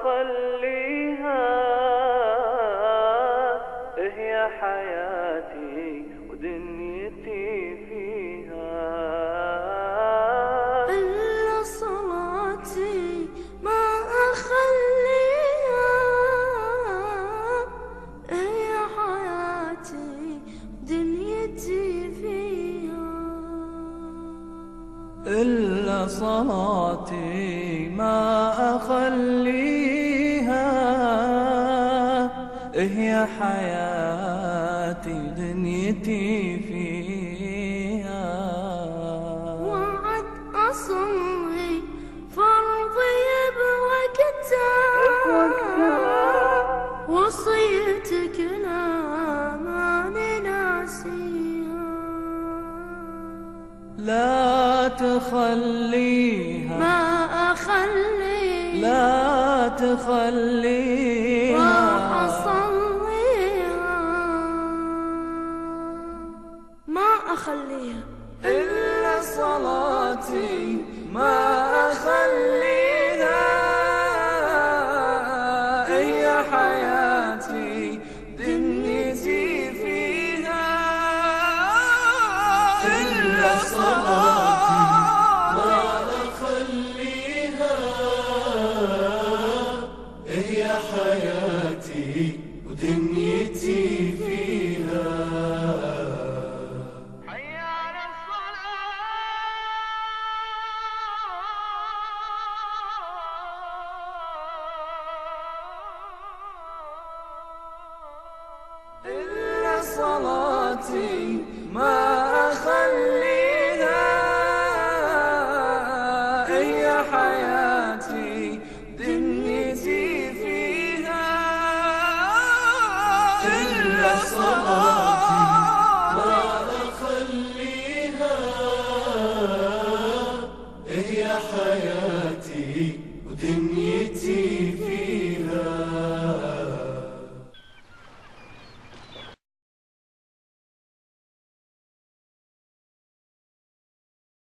أخليها هي حياتي ودنيتي فيها، إلا صلاتي ما أخليها هي حياتي ودنيتي فيها. إلا صلاتي ما أخليها هي حياتي دنيتي فيها. وعد أصلي فرضي بوقتها، وصيتك لا ماني ناسيها. لا تخليها ما أخليها، لا تخليها، راح أصليها ما أخليها. إلا صلاتي ما أخليها هي حياتي دنيتي فيها. إلا صلاتي ما أخليها هي حياتي ودنيتي فيها. إلا صلاتي ما